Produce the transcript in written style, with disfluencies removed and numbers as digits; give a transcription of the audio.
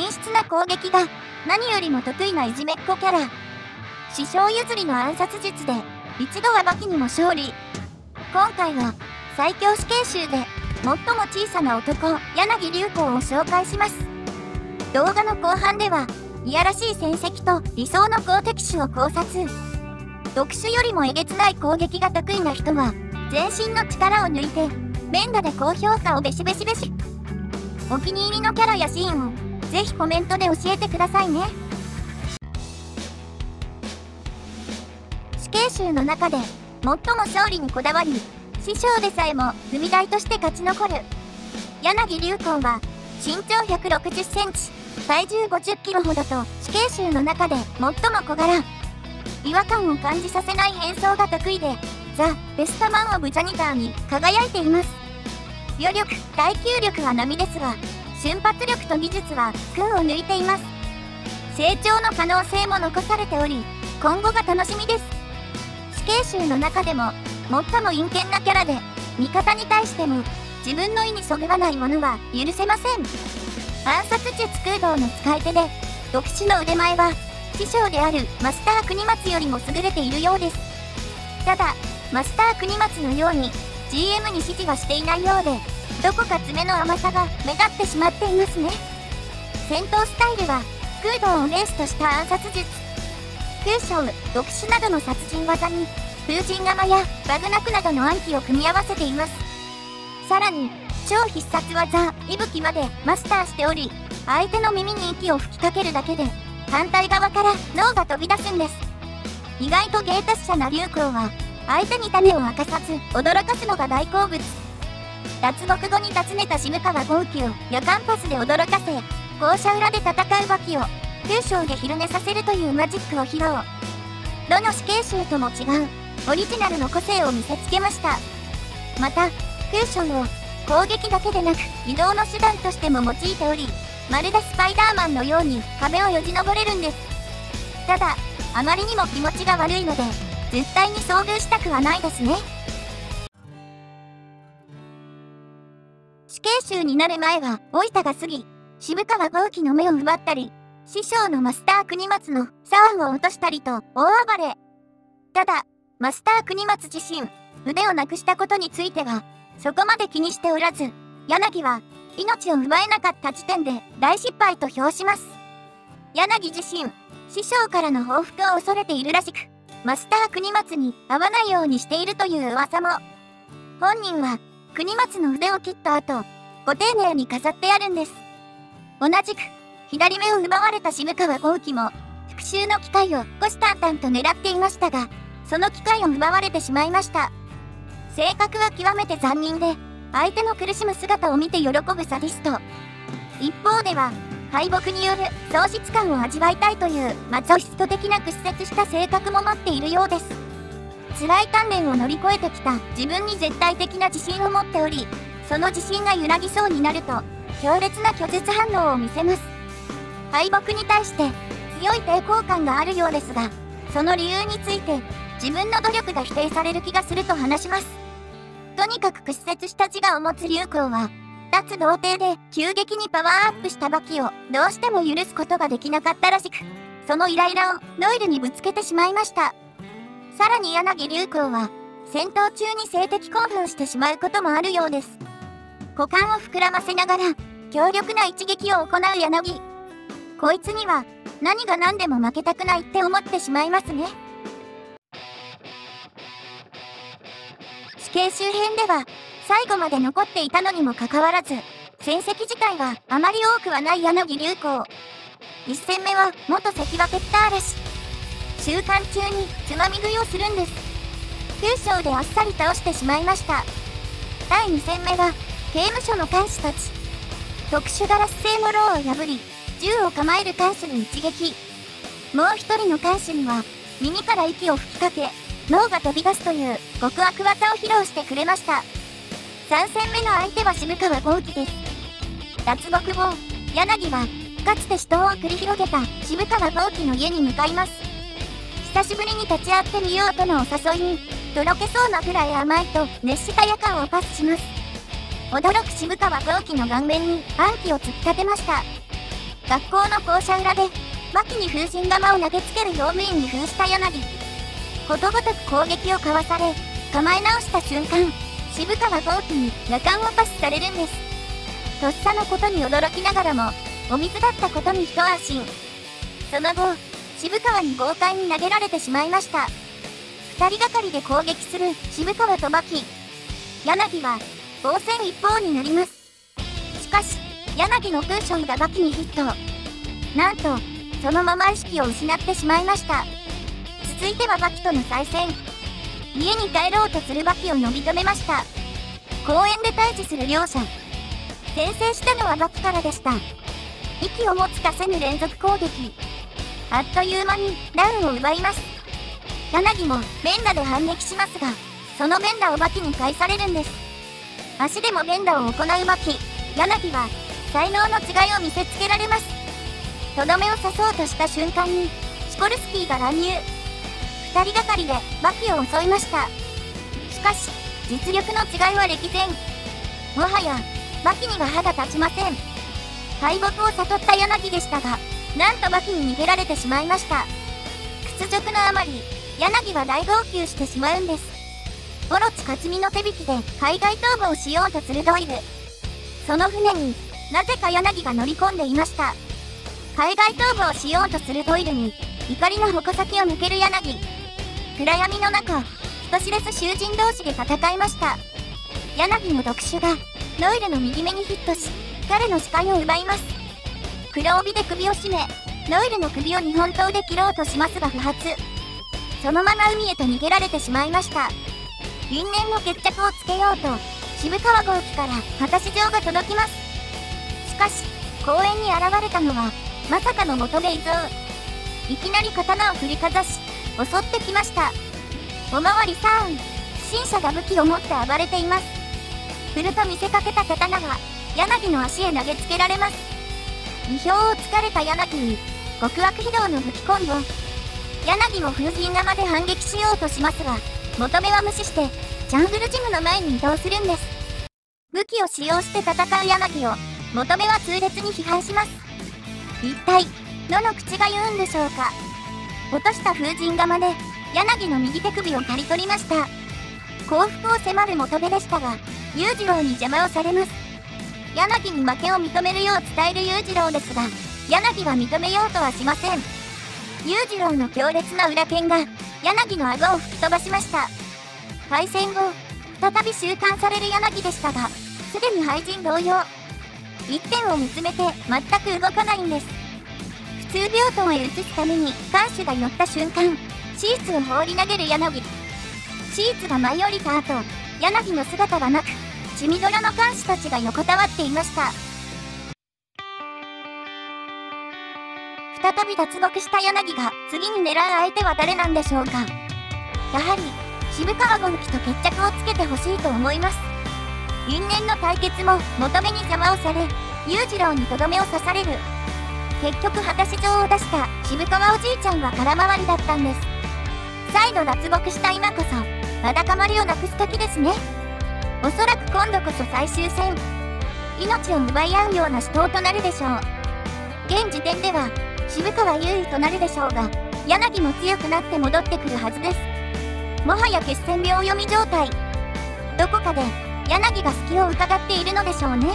陰湿な攻撃が何よりも得意ないじめっ子キャラ。師匠譲りの暗殺術で一度はバキにも勝利。今回は最強死刑囚で最も小さな男柳流子を紹介します。動画の後半ではいやらしい戦績と理想の好敵手を考察。特殊よりもえげつない攻撃が得意な人は全身の力を抜いて連打で高評価をベシベシベシ。お気に入りのキャラやシーンをぜひコメントで教えてくださいね。死刑囚の中で最も勝利にこだわり、師匠でさえも踏み台として勝ち残る柳流子は身長160センチ、体重50キロほどと死刑囚の中で最も小柄。違和感を感じさせない変装が得意で、ザ・ベストマン・オブ・ジャニターに輝いています。余力、耐久力は並ですが、瞬発力と技術は群を抜いています。成長の可能性も残されており、今後が楽しみです。死刑囚の中でも最も陰険なキャラで、味方に対しても自分の意にそぐわないものは許せません。暗殺術空洞の使い手で、特殊の腕前は師匠であるマスター国松よりも優れているようです。ただ、マスター国松のように GM に指示はしていないようで、どこか爪の甘さが目立ってしまっていますね。戦闘スタイルは空洞をベースとした暗殺術。空将、特殊などの殺人技に風神釜やバグナクなどの暗器を組み合わせています。さらに超必殺技息吹までマスターしており、相手の耳に息を吹きかけるだけで反対側から脳が飛び出すんです。意外と芸達者な流子は相手に種を明かさず驚かすのが大好物。脱獄後に訪ねた渋川豪輝を夜間パスで驚かせ、校舎裏で戦うバキを空将で昼寝させるというマジックを披露。どの死刑囚とも違うオリジナルの個性を見せつけました。また空将を攻撃だけでなく移動の手段としても用いており、まるでスパイダーマンのように壁をよじ登れるんです。ただあまりにも気持ちが悪いので絶対に遭遇したくはないですね。死刑囚になる前は老いたが過ぎ、渋川豪輝の目を奪ったり、師匠のマスター国松の左腕を落としたりと大暴れ。ただマスター国松自身、腕をなくしたことについてはそこまで気にしておらず、柳は命を奪えなかった時点で大失敗と評します。柳自身、師匠からの報復を恐れているらしく、マスター国松に会わないようにしているという噂も。本人は国松の腕を切った後、ご丁寧に飾ってあるんです。同じく左目を奪われた渋川豪輝も復讐の機会を虎視眈々と狙っていましたが、その機会を奪われてしまいました。性格は極めて残忍で、相手の苦しむ姿を見て喜ぶサディスト。一方では敗北による喪失感を味わいたいというマチョイスト的な屈折した性格も持っているようです。辛い鍛錬を乗り越えてきた自分に絶対的な自信を持っており、その自信が揺らぎそうになると強烈な拒絶反応を見せます。敗北に対して強い抵抗感があるようですが、その理由について自分の努力が否定される気がすると話します。とにかく屈折した自我を持つ流子は、脱童貞で急激にパワーアップしたバキをどうしても許すことができなかったらしく、そのイライラをノイルにぶつけてしまいました。さらに柳流子は戦闘中に性的興奮してしまうこともあるようです。股間を膨らませながら強力な一撃を行う柳。こいつには何が何でも負けたくないって思ってしまいますね。死刑周辺では最後まで残っていたのにもかかわらず、戦績自体はあまり多くはない柳流子。1戦目は元関脇ペッターラ氏。習慣中につまみ食いをするんです。9勝であっさり倒してしまいました。第2戦目は刑務所の看守たち。特殊ガラス製の牢を破り、銃を構える看守に一撃。もう一人の看守には耳から息を吹きかけ、脳が飛び出すという極悪技を披露してくれました。3戦目の相手は渋川豪輝です。脱獄後、柳はかつて死闘を繰り広げた渋川豪輝の家に向かいます。久しぶりに立ち会ってみようとのお誘いに、とろけそうなくらい甘いと熱した夜間をパスします。驚く渋川豪輝の顔面に暗器を突き立てました。学校の校舎裏で、牧に風神釜を投げつける用務員に扮した柳。ことごとく攻撃をかわされ、構え直した瞬間、渋川豪輝に夜間をパスされるんです。とっさのことに驚きながらも、お水だったことに一安心。その後、渋川に豪快に投げられてしまいました。二人がかりで攻撃する渋川と牧。柳は、防戦一方になります。しかし、柳のクッションが牧にヒット。なんと、そのまま意識を失ってしまいました。続いては牧との再戦。家に帰ろうとする牧を呼び止めました。公園で対峙する両者。先制したのは牧からでした。息をもつかせぬ連続攻撃。あっという間にダウンを奪います。柳も連打で反撃しますが、その連打を牧に返されるんです。足でも連打を行う牧。柳は才能の違いを見せつけられます。とどめを刺そうとした瞬間にシコルスキーが乱入。二人がかりで牧を襲いました。しかし実力の違いは歴然。もはや牧には歯が立ちません。敗北を悟った柳でしたが、なんと牧に逃げられてしまいました。屈辱のあまり柳は大号泣してしまうんです。オロチ克実の手引きで海外逃亡しようとするドイル。その船になぜか柳が乗り込んでいました。海外逃亡しようとするドイルに怒りの矛先を向ける柳。暗闇の中、人知れず囚人同士で戦いました。柳の毒手がドイルの右目にヒットし、彼の視界を奪います。黒帯で首を絞め、ドイルの首を2本刀で切ろうとしますが不発。そのまま海へと逃げられてしまいました。因縁の決着をつけようと、渋川豪輝から果たし状が届きます。しかし、公園に現れたのは、まさかの元兵衛蔵。いきなり刀を振りかざし、襲ってきました。おまわりさん、不審者が武器を持って暴れています。振ると見せかけた刀が、柳の足へ投げつけられます。意表をつかれた柳に、極悪非道の武器コンボ。柳も風神釜で反撃しようとしますが、求めは無視して、ジャングルジムの前に移動するんです。武器を使用して戦う柳を、求めは痛烈に批判します。一体、どの口が言うんでしょうか。落とした風神釜で、柳の右手首を刈り取りました。降伏を迫る求めでしたが、裕次郎に邪魔をされます。柳に負けを認めるよう伝える裕次郎ですが、柳は認めようとはしません。裕次郎の強烈な裏剣が、柳の顎を吹き飛ばしました。敗戦後、再び収監される柳でしたが、すでに敗人同様。一点を見つめて全く動かないんです。普通病棟へ移すために看守が寄った瞬間、シーツを放り投げる柳。シーツが舞い降りた後、柳の姿はなく、血みどろの看守たちが横たわっていました。再び脱獄した柳が次に狙う相手は誰なんでしょうか。やはり渋川豪輝と決着をつけてほしいと思います。因縁の対決も求めに邪魔をされ、裕次郎にとどめを刺される。結局果たし状を出した渋川おじいちゃんは空回りだったんです。再度脱獄した今こそわだかまりをなくす時ですね。おそらく今度こそ最終戦、命を奪い合うような死闘となるでしょう。現時点では渋川優位となるでしょうが、柳も強くなって戻ってくるはずです。もはや決戦秒読み状態。どこかで柳が隙を伺っているのでしょうね。